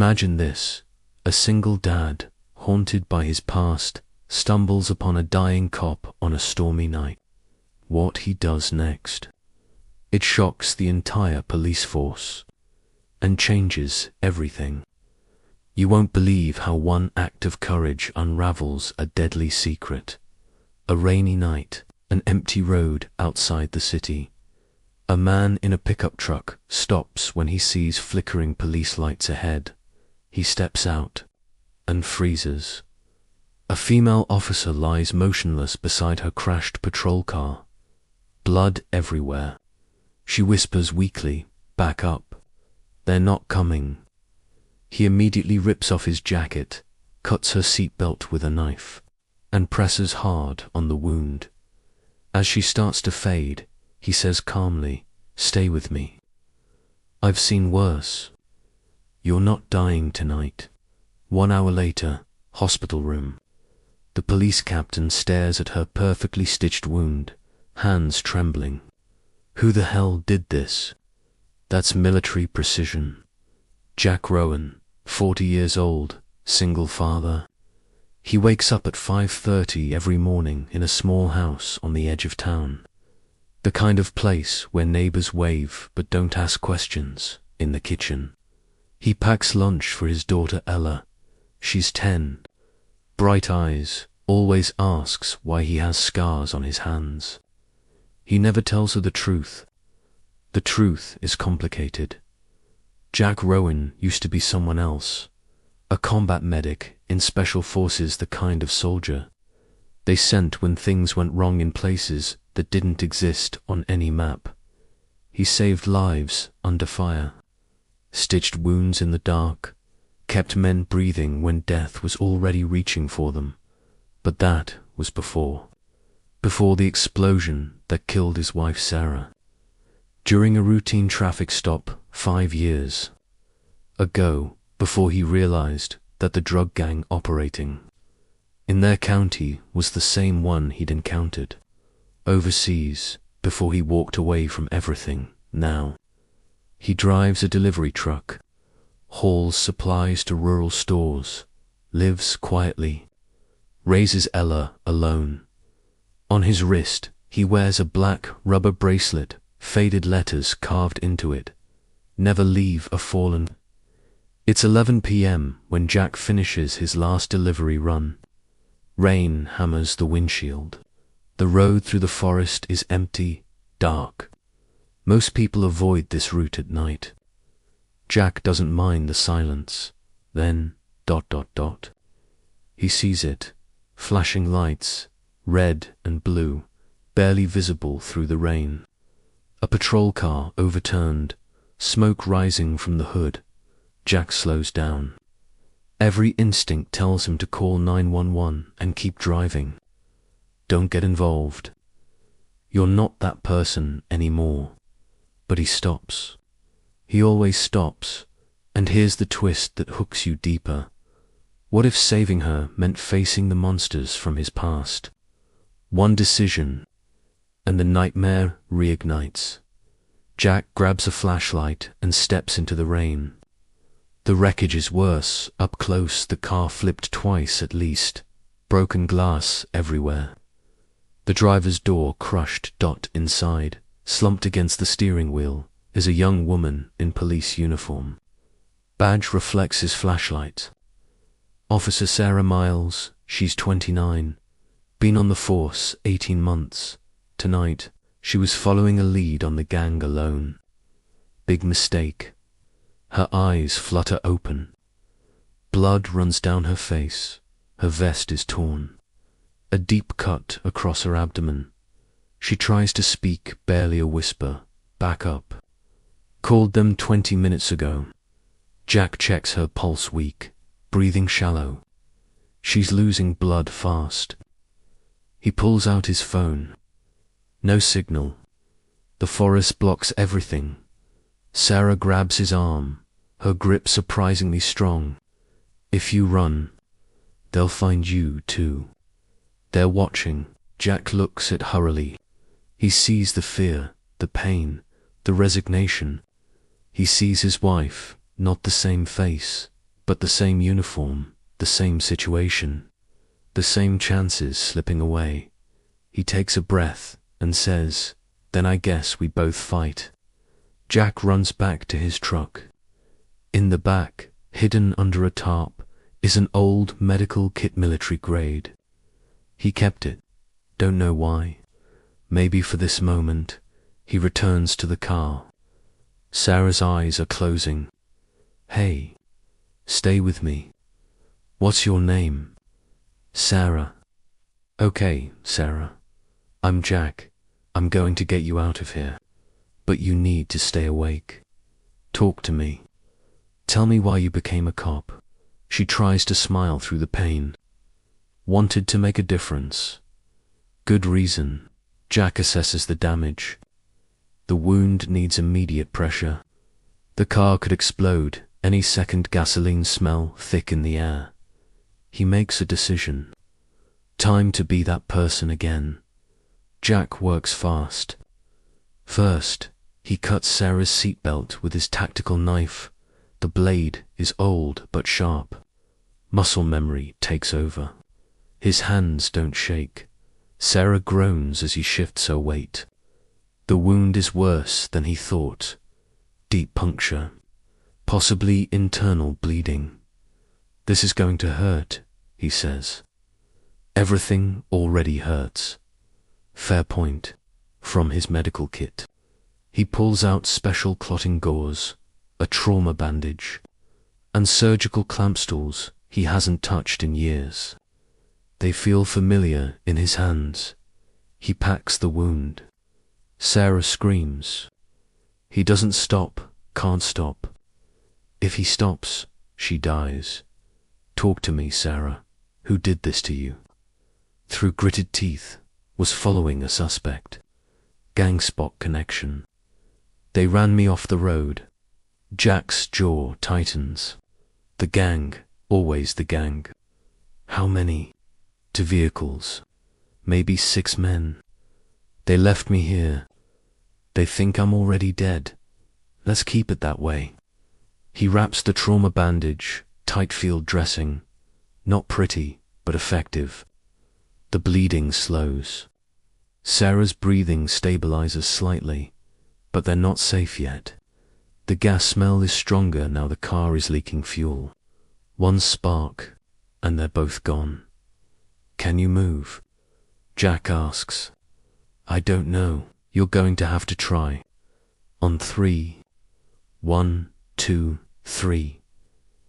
Imagine this: a single dad, haunted by his past, stumbles upon a dying cop on a stormy night. What he does next? It shocks the entire police force and changes everything. You won't believe how one act of courage unravels a deadly secret. A rainy night, an empty road outside the city. A man in a pickup truck stops when he sees flickering police lights ahead. He steps out and freezes. A female officer lies motionless beside her crashed patrol car. Blood everywhere. She whispers weakly, "Back up. They're not coming." He immediately rips off his jacket, cuts her seatbelt with a knife, and presses hard on the wound. As she starts to fade, he says calmly, "Stay with me. I've seen worse. You're not dying tonight." 1 hour later, hospital room. The police captain stares at her perfectly stitched wound, hands trembling. Who the hell did this? That's military precision. Jack Rowan, 40 years old, single father. He wakes up at 5:30 every morning in a small house on the edge of town. The kind of place where neighbors wave but don't ask questions. In the kitchen, he packs lunch for his daughter Ella. She's 10. Bright eyes, always asks why he has scars on his hands. He never tells her the truth. The truth is complicated. Jack Rowan used to be someone else. A combat medic in special forces, the kind of soldier they sent when things went wrong in places that didn't exist on any map. He saved lives under fire, stitched wounds in the dark, kept men breathing when death was already reaching for them. But that was before the explosion that killed his wife Sarah. During a routine traffic stop 5 years ago, before he realized that the drug gang operating in their county was the same one he'd encountered overseas before he walked away from everything. Now, he drives a delivery truck, hauls supplies to rural stores, lives quietly, raises Ella alone. On his wrist, he wears a black rubber bracelet, faded letters carved into it, "Never leave a fallen." It's 11 p.m. when Jack finishes his last delivery run. Rain hammers the windshield. The road through the forest is empty, dark. Most people avoid this route at night. Jack doesn't mind the silence. Then, ... He sees it. Flashing lights, red and blue, barely visible through the rain. A patrol car overturned, smoke rising from the hood. Jack slows down. Every instinct tells him to call 911 and keep driving. Don't get involved. You're not that person anymore. But he stops. He always stops, and here's the twist that hooks you deeper. What if saving her meant facing the monsters from his past? One decision, and the nightmare reignites. Jack grabs a flashlight and steps into the rain. The wreckage is worse. Up close, the car flipped twice at least, broken glass everywhere. The driver's door crushed. Inside, slumped against the steering wheel, is a young woman in police uniform. Badge reflects his flashlight. Officer Sarah Miles, she's 29, been on the force 18 months. Tonight, she was following a lead on the gang alone. Big mistake. Her eyes flutter open. Blood runs down her face. Her vest is torn. A deep cut across her abdomen. She tries to speak, barely a whisper. Back up. Called them 20 minutes ago. Jack checks her pulse, weak, breathing shallow. She's losing blood fast. He pulls out his phone. No signal. The forest blocks everything. Sarah grabs his arm, her grip surprisingly strong. If you run, they'll find you too. They're watching. Jack looks at hurriedly. He sees the fear, the pain, the resignation. He sees his wife, not the same face, But the same uniform, the same situation, the same chances slipping away. He takes a breath and says, "Then I guess we both fight." Jack runs back to his truck. In the back, hidden under a tarp, is an old medical kit, military grade. He kept it. Don't know why. Maybe for this moment. He returns to the car. Sarah's eyes are closing. "Hey, stay with me. What's your name?" "Sarah." "Okay, Sarah. I'm Jack. I'm going to get you out of here. But you need to stay awake. Talk to me. Tell me why you became a cop." She tries to smile through the pain. "Wanted to make a difference." "Good reason." Jack assesses the damage. The wound needs immediate pressure. The car could explode any second, gasoline smell thick in the air. He makes a decision. Time to be that person again. Jack works fast. First, he cuts Sarah's seatbelt with his tactical knife. The blade is old but sharp. Muscle memory takes over. His hands don't shake. Sarah groans as he shifts her weight. The wound is worse than he thought. Deep puncture. Possibly internal bleeding. "This is going to hurt," he says. "Everything already hurts." Fair point. From his medical kit. He pulls out special clotting gauze, a trauma bandage, and surgical clamp stools he hasn't touched in years. They feel familiar in his hands. He packs the wound. Sarah screams. He doesn't stop, can't stop. If he stops, she dies. "Talk to me, Sarah. Who did this to you?" Through gritted teeth, was following a suspect. Gang spot connection. "They ran me off the road." Jack's jaw tightens. The gang, always the gang. How many? To vehicles. Maybe 6 men. "They left me here. They think I'm already dead. Let's keep it that way." He wraps the trauma bandage, tight field dressing. Not pretty, but effective. The bleeding slows. Sarah's breathing stabilizes slightly, but they're not safe yet. The gas smell is stronger now the car is leaking fuel. One spark, and they're both gone. "Can you move?" Jack asks. "I don't know. You're going to have to try." On 3. 1, 2, 3.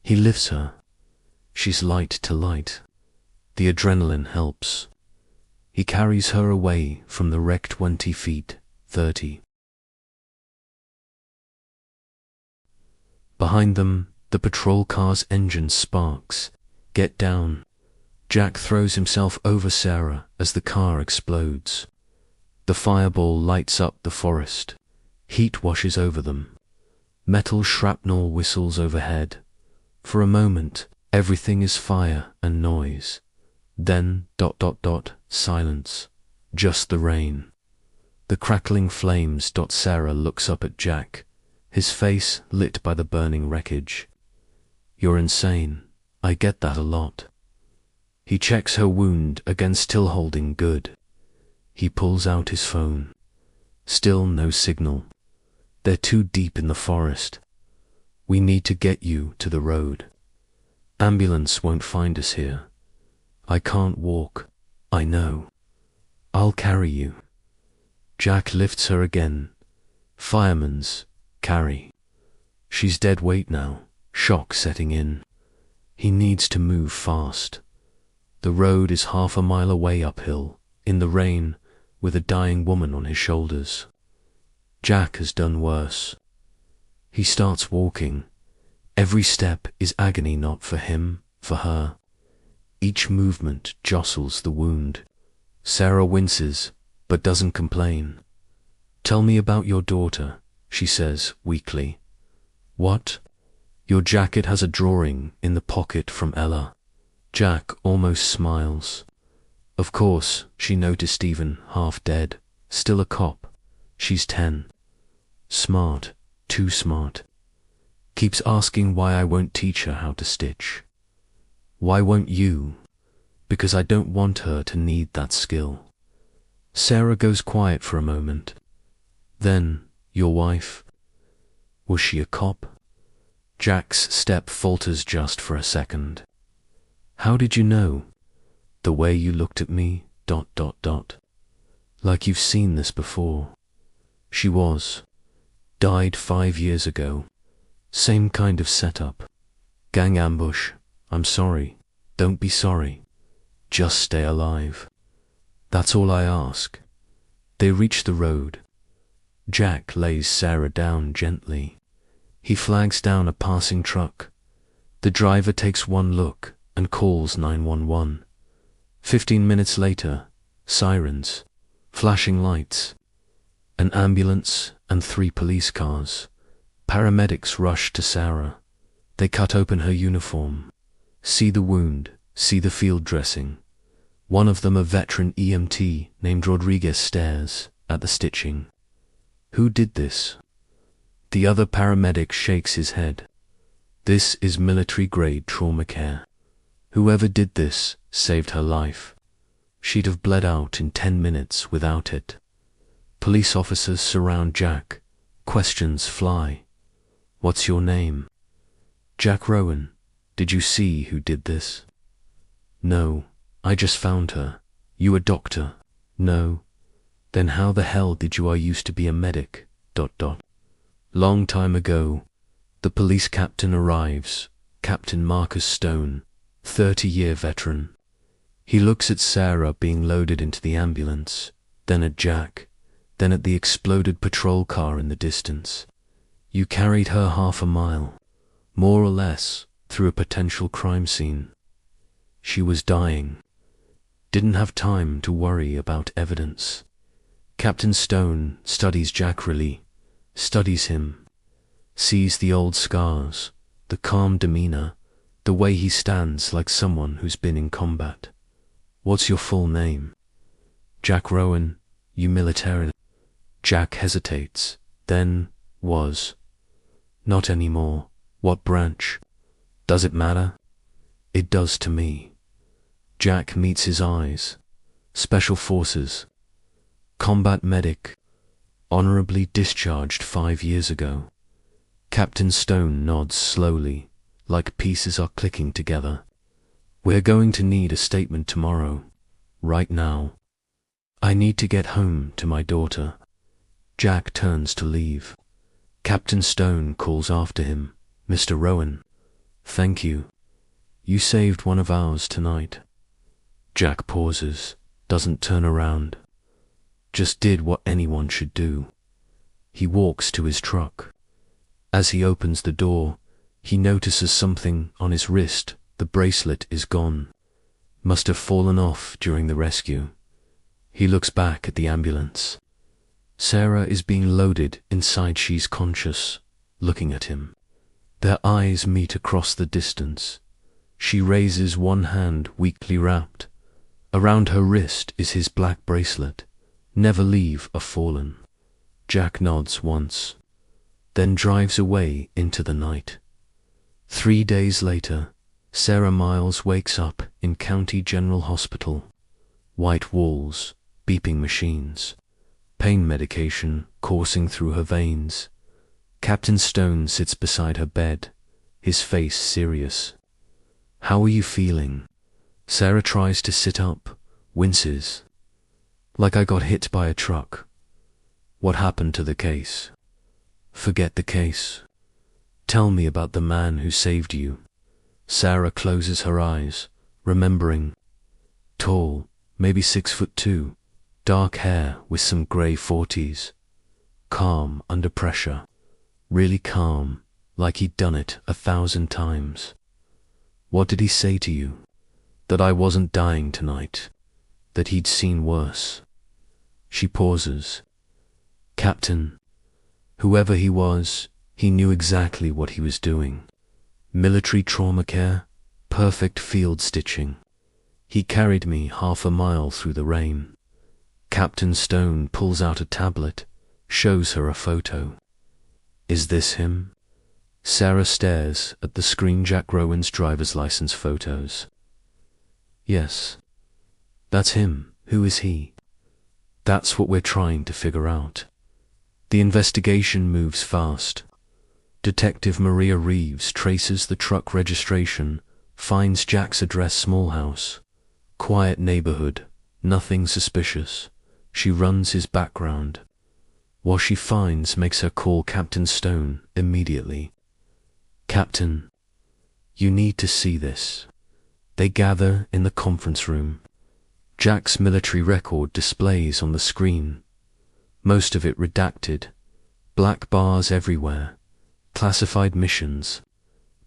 He lifts her. She's light to light. The adrenaline helps. He carries her away from the wreck 20 feet, 30. Behind them, the patrol car's engine sparks. "Get down." Jack throws himself over Sarah as the car explodes. The fireball lights up the forest. Heat washes over them. Metal shrapnel whistles overhead. For a moment, everything is fire and noise. Then, silence. Just the rain. The crackling flames. Sarah looks up at Jack, his face lit by the burning wreckage. "You're insane. I get that a lot." He checks her wound again, still holding good. He pulls out his phone. Still no signal. They're too deep in the forest. "We need to get you to the road. Ambulance won't find us here." "I can't walk." "I know. I'll carry you." Jack lifts her again. Fireman's carry. She's dead weight now, shock setting in. He needs to move fast. The road is half a mile away uphill, in the rain, with a dying woman on his shoulders. Jack has done worse. He starts walking. Every step is agony, not for him, for her. Each movement jostles the wound. Sarah winces, but doesn't complain. "Tell me about your daughter," she says weakly. "What?" "Your jacket has a drawing in the pocket from Ella." Jack almost smiles. Of course, she noticed Stephen, half dead, still a cop. She's 10. Smart, too smart. Keeps asking why I won't teach her how to stitch. Why won't you? Because I don't want her to need that skill. Sarah goes quiet for a moment. Then, your wife? Was she a cop? Jack's step falters just for a second. How did you know? The way you looked at me, ... Like you've seen this before. She was. Died 5 years ago. Same kind of setup. Gang ambush. I'm sorry. Don't be sorry. Just stay alive. That's all I ask. They reach the road. Jack lays Sarah down gently. He flags down a passing truck. The driver takes one look and calls 911. 15 minutes later, sirens, flashing lights, an ambulance and 3 police cars. Paramedics rush to Sarah. They cut open her uniform. See the wound, see the field dressing. One of them, a veteran EMT named Rodriguez, stares at the stitching. Who did this? The other paramedic shakes his head. This is military-grade trauma care. Whoever did this saved her life. She'd have bled out in 10 minutes without it. Police officers surround Jack. Questions fly. What's your name? Jack Rowan. Did you see who did this? No, I just found her. You a doctor? No. Then how the hell did you? I used to be a medic, ... Long time ago. The police captain arrives, Captain Marcus Stone, 30-year veteran. He looks at Sarah being loaded into the ambulance, then at Jack, then at the exploded patrol car in the distance. You carried her half a mile, more or less, through a potential crime scene. She was dying. Didn't have time to worry about evidence. Captain Stone studies Jack really, studies him, sees the old scars, the calm demeanor, the way he stands like someone who's been in combat. What's your full name? Jack Rowan, you military? Jack hesitates, then was. Not anymore. What branch? Does it matter? It does to me. Jack meets his eyes. Special Forces. Combat medic. Honorably discharged 5 years ago. Captain Stone nods slowly, like pieces are clicking together. We're going to need a statement tomorrow. Right now. I need to get home to my daughter. Jack turns to leave. Captain Stone calls after him. Mr. Rowan. Thank you. You saved one of ours tonight. Jack pauses, doesn't turn around. Just did what anyone should do. He walks to his truck. As he opens the door, he notices something on his wrist. The bracelet is gone. Must have fallen off during the rescue. He looks back at the ambulance. Sarah is being loaded inside. She's conscious, looking at him. Their eyes meet across the distance. She raises one hand, weakly wrapped. Around her wrist is his black bracelet. Never leave a fallen. Jack nods once, then drives away into the night. 3 days later, Sarah Miles wakes up in County General Hospital. White walls, beeping machines, pain medication coursing through her veins. Captain Stone sits beside her bed, his face serious. How are you feeling? Sarah tries to sit up, winces. Like I got hit by a truck. What happened to the case? Forget the case. Tell me about the man who saved you. Sarah closes her eyes, remembering. Tall, maybe 6'2", dark hair with some grey 40s. Calm under pressure. Really calm, like he'd done it 1,000 times. What did he say to you? That I wasn't dying tonight. That he'd seen worse. She pauses. Captain. Whoever he was, he knew exactly what he was doing. Military trauma care, perfect field stitching. He carried me half a mile through the rain. Captain Stone pulls out a tablet, shows her a photo. Is this him? Sarah stares at the screen. Jack Rowan's driver's license photos. Yes, that's him. Who is he? That's what we're trying to figure out. The investigation moves fast. Detective Maria Reeves traces the truck registration, finds Jack's address, small house, quiet neighborhood, nothing suspicious. She runs his background. What she finds makes her call Captain Stone immediately. Captain, you need to see this. They gather in the conference room. Jack's military record displays on the screen, most of it redacted, black bars everywhere, classified missions,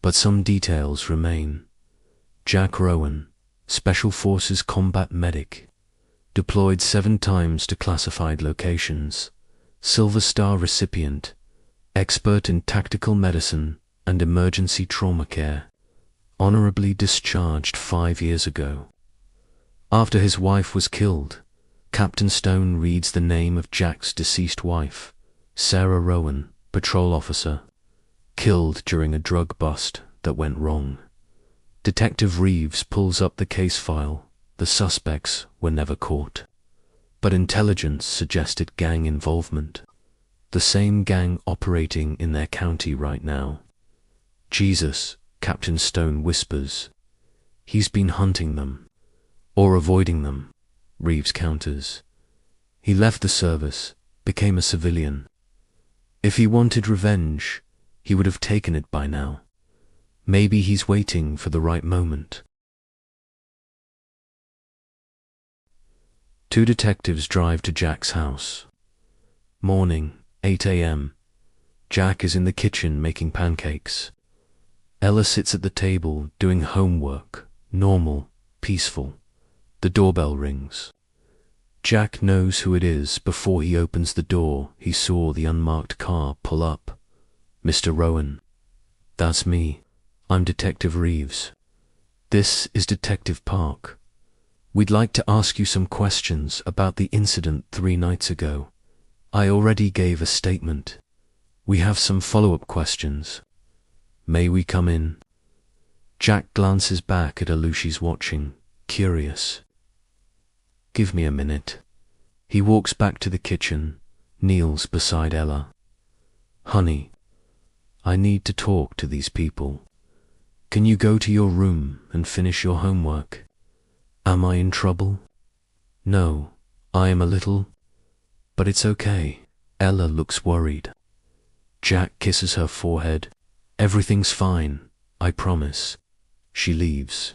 but some details remain. Jack Rowan, Special Forces combat medic, deployed 7 times to classified locations, Silver Star recipient, expert in tactical medicine and emergency trauma care, honorably discharged 5 years ago. After his wife was killed, Captain Stone reads the name of Jack's deceased wife, Sarah Rowan, patrol officer, killed during a drug bust that went wrong. Detective Reeves pulls up the case file. The suspects were never caught, but intelligence suggested gang involvement. The same gang operating in their county right now. Jesus, Captain Stone whispers. He's been hunting them. Or avoiding them, Reeves counters. He left the service, became a civilian. If he wanted revenge, he would have taken it by now. Maybe he's waiting for the right moment. 2 detectives drive to Jack's house. Morning, 8 a.m. Jack is in the kitchen making pancakes. Ella sits at the table doing homework, normal, peaceful. The doorbell rings. Jack knows who it is. Before he opens the door, he saw the unmarked car pull up. Mr. Rowan. That's me. I'm Detective Reeves. This is Detective Park. We'd like to ask you some questions about the incident 3 nights ago. I already gave a statement. We have some follow-up questions. May we come in? Jack glances back at Elu. She's watching, curious. Give me a minute. He walks back to the kitchen, kneels beside Ella. Honey, I need to talk to these people. Can you go to your room and finish your homework? Am I in trouble? No, I am a little, but it's okay. Ella looks worried. Jack kisses her forehead. Everything's fine, I promise. She leaves.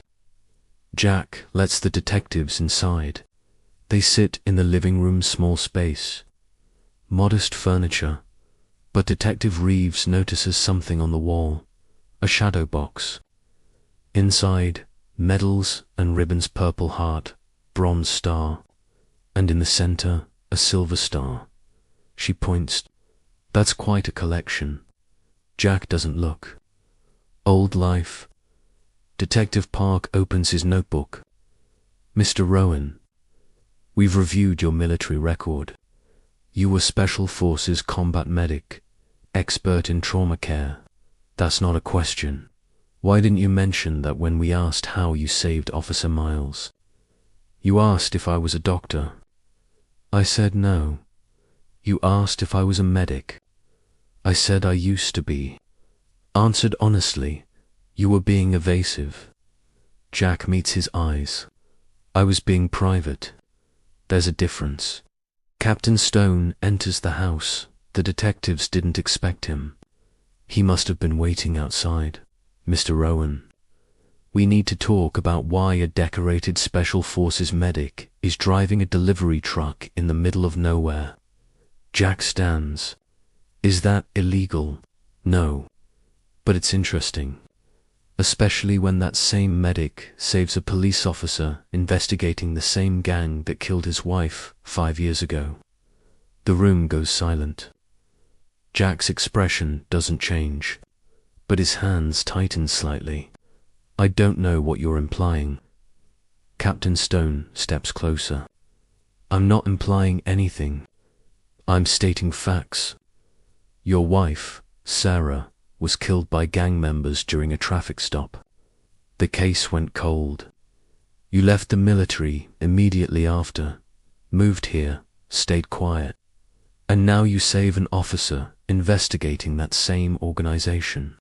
Jack lets the detectives inside. They sit in the living room, small space. Modest furniture, but Detective Reeves notices something on the wall, a shadow box. Inside, medals and ribbons, Purple Heart, Bronze Star, and in the center, a Silver Star. She points. That's quite a collection. Jack doesn't look. Old life. Detective Park opens his notebook. Mr. Rowan, we've reviewed your military record. You were Special Forces combat medic, expert in trauma care. That's not a question. Why didn't you mention that when we asked how you saved Officer Miles? You asked if I was a doctor. I said no. You asked if I was a medic. I said I used to be. Answered honestly. You were being evasive. Jack meets his eyes. I was being private. There's a difference. Captain Stone enters the house. The detectives didn't expect him. He must have been waiting outside. Mr. Rowan, we need to talk about why a decorated Special Forces medic is driving a delivery truck in the middle of nowhere. Jack stands. Is that illegal? No. But it's interesting. Especially when that same medic saves a police officer investigating the same gang that killed his wife 5 years ago. The room goes silent. Jack's expression doesn't change, but his hands tighten slightly. I don't know what you're implying. Captain Stone steps closer. I'm not implying anything. I'm stating facts. Your wife, Sarah, was killed by gang members during a traffic stop. The case went cold. You left the military immediately after, moved here, stayed quiet, and now you save an officer investigating that same organization.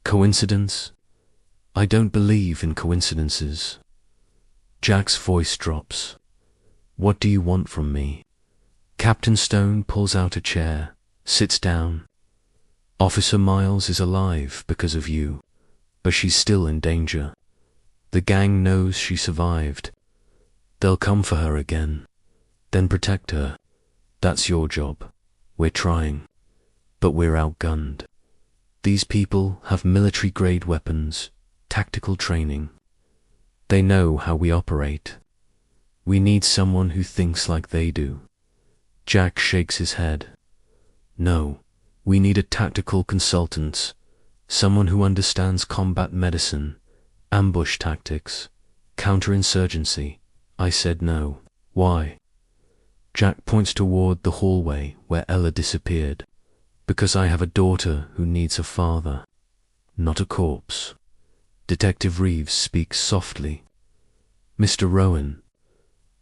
Coincidence? I don't believe in coincidences. Jack's voice drops. What do you want from me? Captain Stone pulls out a chair, sits down. Officer Miles is alive because of you, but she's still in danger. The gang knows she survived. They'll come for her again. Then protect her. That's your job. We're trying, but we're outgunned. These people have military-grade weapons, tactical training. They know how we operate. We need someone who thinks like they do. Jack shakes his head. No, we need a tactical consultant, someone who understands combat medicine, ambush tactics, counterinsurgency. I said no. Why? Jack points toward the hallway where Ella disappeared. Because I have a daughter who needs a father, not a corpse. Detective Reeves speaks softly. Mr. Rowan,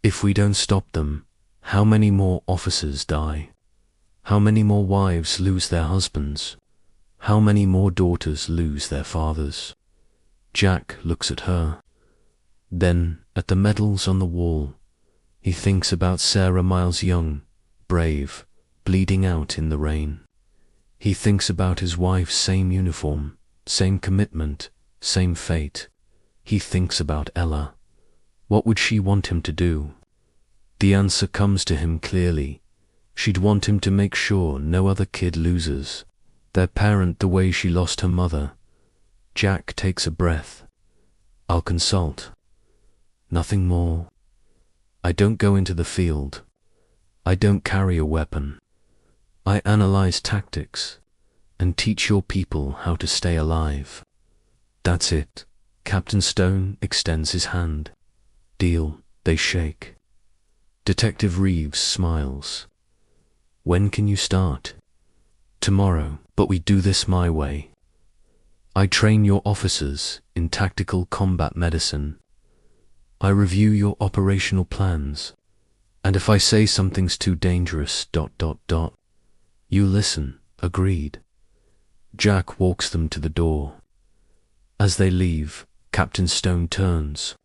if we don't stop them, how many more officers die? How many more wives lose their husbands? How many more daughters lose their fathers? Jack looks at her, then at the medals on the wall. He thinks about Sarah Miles Young, brave, bleeding out in the rain. He thinks about his wife's same uniform, same commitment, same fate. He thinks about Ella. What would she want him to do? The answer comes to him clearly. She'd want him to make sure no other kid loses their parent the way she lost her mother. Jack takes a breath. I'll consult. Nothing more. I don't go into the field. I don't carry a weapon. I analyze tactics and teach your people how to stay alive. That's it. Captain Stone extends his hand. Deal. They shake. Detective Reeves smiles. When can you start? Tomorrow, but we do this my way. I train your officers in tactical combat medicine. I review your operational plans. And if I say something's too dangerous, ... you listen. Agreed. Jack walks them to the door. As they leave, Captain Stone turns.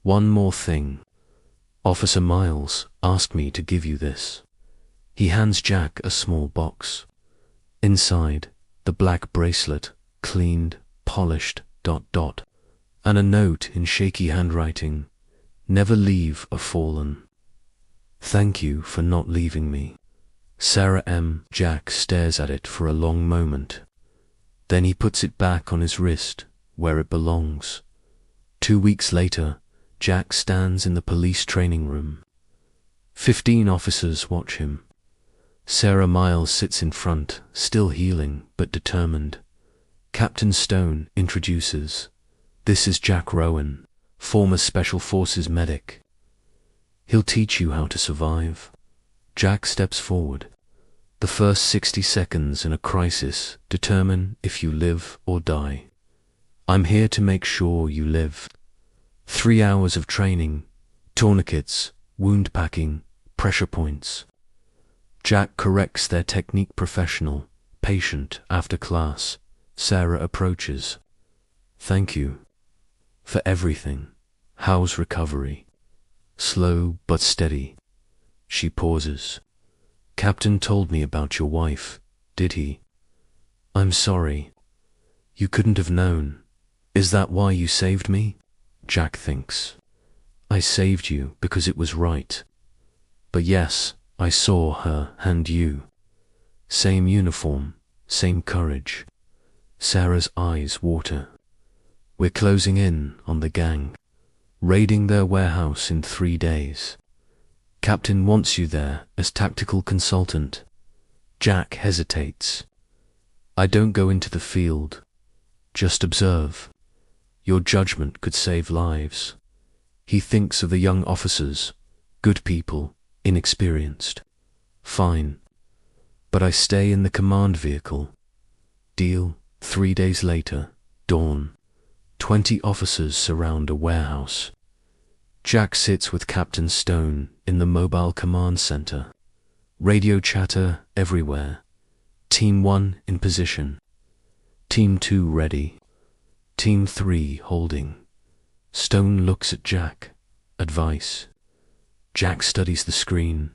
One more thing. Officer Miles asked me to give you this. He hands Jack a small box. Inside, the black bracelet, cleaned, polished, ... and a note in shaky handwriting. Never leave a fallen. Thank you for not leaving me. Sarah M. Jack stares at it for a long moment. Then he puts it back on his wrist, where it belongs. 2 weeks later, Jack stands in the police training room. 15 officers watch him. Sarah Miles sits in front, still healing but determined. Captain Stone introduces. This is Jack Rowan, former Special Forces medic. He'll teach you how to survive. Jack steps forward. The first 60 seconds in a crisis determine if you live or die. I'm here to make sure you live. 3 hours of training, tourniquets, wound packing, pressure points. Jack corrects their technique professional, patient after class. Sarah approaches. Thank you for everything. How's recovery? Slow but steady. She pauses. Captain told me about your wife, did he? I'm sorry. You couldn't have known. Is that why you saved me? Jack thinks. I saved you because it was right. But yes, I saw her and you. Same uniform, same courage. Sarah's eyes water. We're closing in on the gang, raiding their warehouse in 3 days. Captain wants you there as tactical consultant. Jack hesitates. I don't go into the field. Just observe. Your judgment could save lives. He thinks of the young officers, good people, inexperienced. Fine. But I stay in the command vehicle. Deal. 3 days later, dawn. 20 officers surround a warehouse. Jack sits with Captain Stone in the mobile command center. Radio chatter everywhere. Team 1 in position. Team 2 ready. Team 3 holding. Stone looks at Jack. Advice. Jack studies the screen.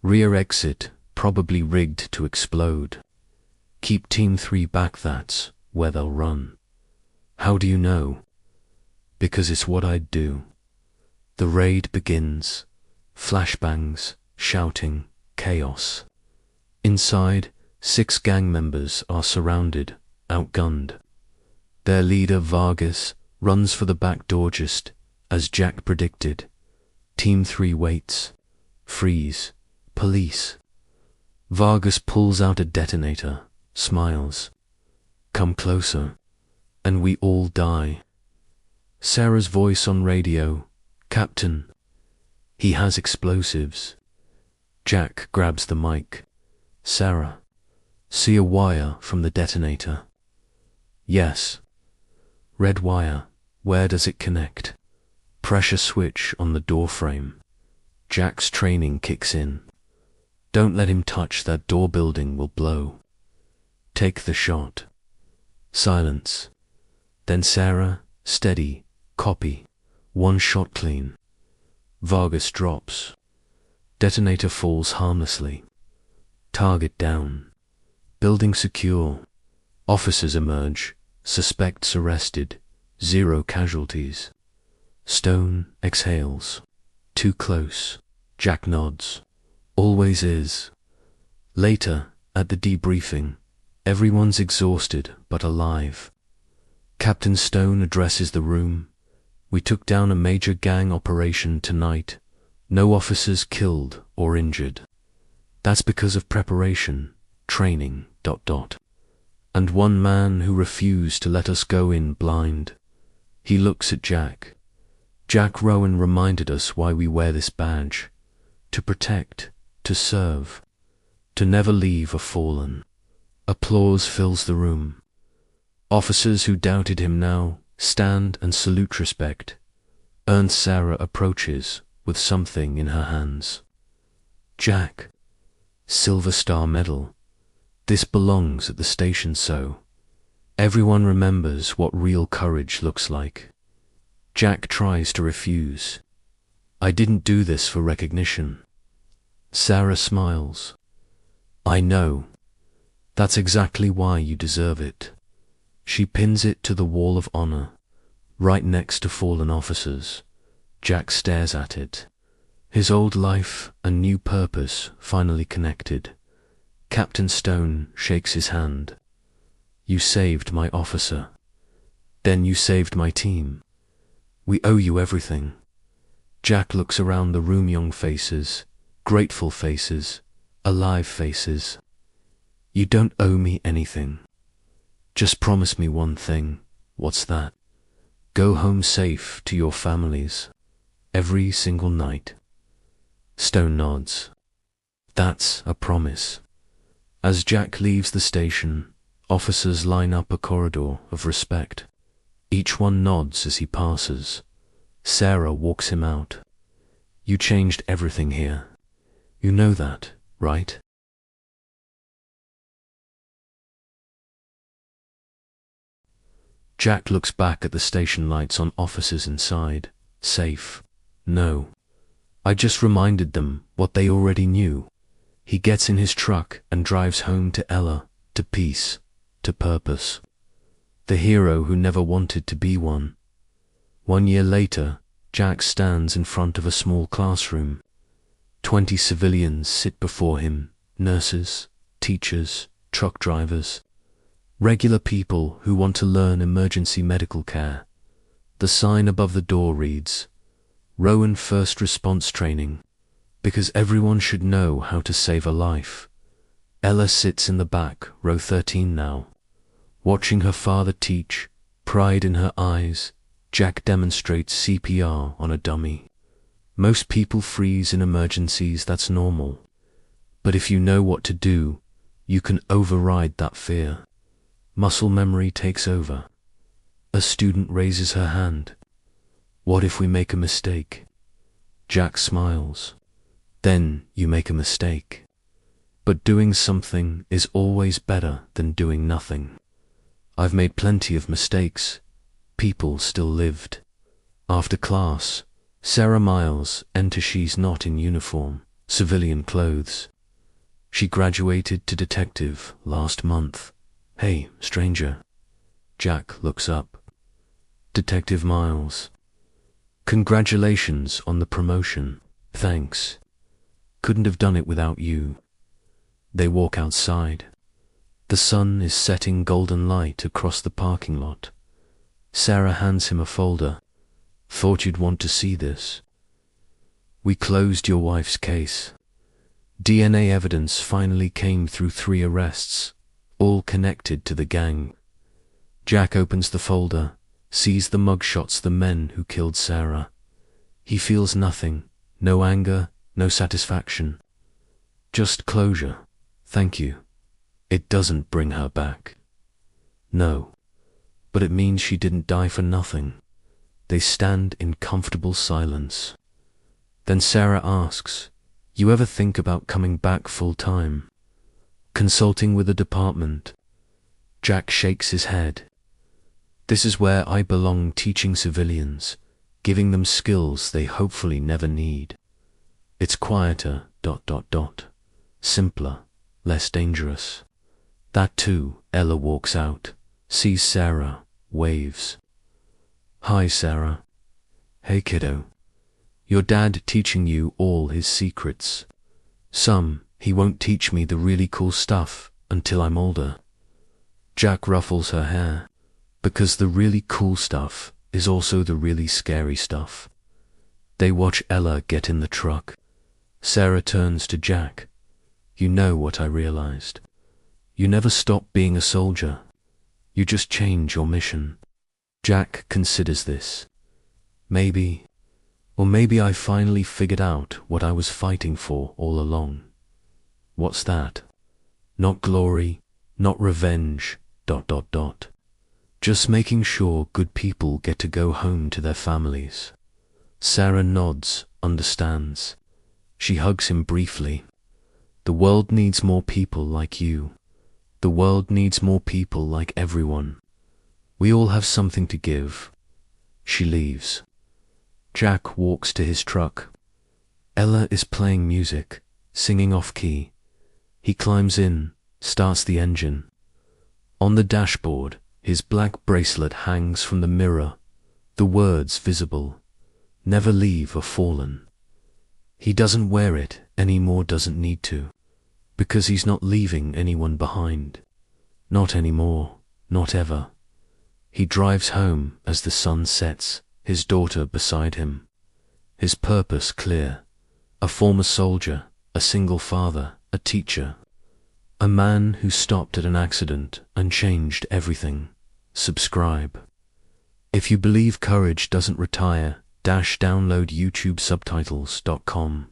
Rear exit, probably rigged to explode. Keep Team 3 back, that's where they'll run. How do you know? Because it's what I'd do. The raid begins. Flashbangs, shouting, chaos. Inside, 6 gang members are surrounded, outgunned. Their leader, Vargas, runs for the back door just as Jack predicted. Team 3 waits. Freeze. Police. Vargas pulls out a detonator, smiles. Come closer, and we all die. Sarah's voice on radio. Captain. He has explosives. Jack grabs the mic. Sarah. See a wire from the detonator? Yes. Red wire. Where does it connect? Pressure switch on the door frame. Jack's training kicks in. Don't let him touch that door, building will blow. Take the shot. Silence. Then Sarah, steady, copy. 1 shot clean. Vargas drops. Detonator falls harmlessly. Target down. Building secure. Officers emerge. Suspects arrested. 0 casualties. Stone exhales. Too close. Jack nods. Always is. Later, at the debriefing, everyone's exhausted but alive. Captain Stone addresses the room. We took down a major gang operation tonight. No officers killed or injured. That's because of preparation, training, ... And 1 man who refused to let us go in blind. He looks at Jack. Jack Rowan reminded us why we wear this badge. To protect, to serve, to never leave a fallen. Applause fills the room. Officers who doubted him now stand and salute respect. Sarah approaches with something in her hands. Jack. Silver Star Medal. This belongs at the station, so everyone remembers what real courage looks like. Jack tries to refuse. I didn't do this for recognition. Sarah smiles. I know. That's exactly why you deserve it. She pins it to the wall of honor, right next to fallen officers. Jack stares at it. His old life and new purpose finally connected. Captain Stone shakes his hand. You saved my officer. Then you saved my team. We owe you everything. Jack looks around the room. Young faces, grateful faces, alive faces. You don't owe me anything. Just promise me one thing. What's that? Go home safe to your families. Every single night. Stone nods. That's a promise. As Jack leaves the station, officers line up a corridor of respect. Each one nods as he passes. Sarah walks him out. You changed everything here. You know that, right? Jack looks back at the station lights on officers inside. Safe. No. I just reminded them what they already knew. He gets in his truck and drives home to Ella, to peace, to purpose. The hero who never wanted to be one. 1 year later, Jack stands in front of a small classroom. 20 civilians sit before him, nurses, teachers, truck drivers. Regular people who want to learn emergency medical care. The sign above the door reads, Rowan First Response Training, because everyone should know how to save a life. Ella sits in the back, row 13 now. Watching her father teach, pride in her eyes, Jack demonstrates CPR on a dummy. Most people freeze in emergencies, that's normal. But if you know what to do, you can override that fear. Muscle memory takes over. A student raises her hand. What if we make a mistake? Jack smiles. Then you make a mistake. But doing something is always better than doing nothing. I've made plenty of mistakes. People still lived. After class, Sarah Miles enters. She's not in uniform, civilian clothes. She graduated to detective last month. Hey, stranger. Jack looks up. Detective Miles. Congratulations on the promotion. Thanks. Couldn't have done it without you. They walk outside. The sun is setting golden light across the parking lot. Sarah hands him a folder. Thought you'd want to see this. We closed your wife's case. DNA evidence finally came through 3 arrests, all connected to the gang. Jack opens the folder, sees the mugshots, the men who killed Sarah. He feels nothing, no anger, no satisfaction. Just closure. Thank you. It doesn't bring her back. No, but it means she didn't die for nothing. They stand in comfortable silence. Then Sarah asks, you ever think about coming back full time? Consulting with a department? Jack shakes his head. This is where I belong, teaching civilians, giving them skills they hopefully never need. It's quieter, ... simpler, less dangerous. That too. Ella walks out, sees Sarah, waves. Hi, Sarah. Hey, kiddo. Your dad teaching you all his secrets. Some, he won't teach me the really cool stuff until I'm older. Jack ruffles her hair, because the really cool stuff is also the really scary stuff. They watch Ella get in the truck. Sarah turns to Jack. You know what I realized? You never stop being a soldier. You just change your mission. Jack considers this. Maybe I finally figured out what I was fighting for all along. What's that? Not glory, not revenge, ... Just making sure good people get to go home to their families. Sarah nods, understands. She hugs him briefly. The world needs more people like you. The world needs more people like everyone. We all have something to give. She leaves. Jack walks to his truck. Ella is playing music, singing off-key. He climbs in, starts the engine. On the dashboard, his black bracelet hangs from the mirror, the words visible. Never leave a fallen. He doesn't wear it anymore, doesn't need to, because he's not leaving anyone behind. Not anymore, not ever. He drives home as the sun sets, his daughter beside him. His purpose clear. A former soldier, a single father, a teacher. A man who stopped at an accident and changed everything. Subscribe. If you believe courage doesn't retire, download YouTubesubtitles.com.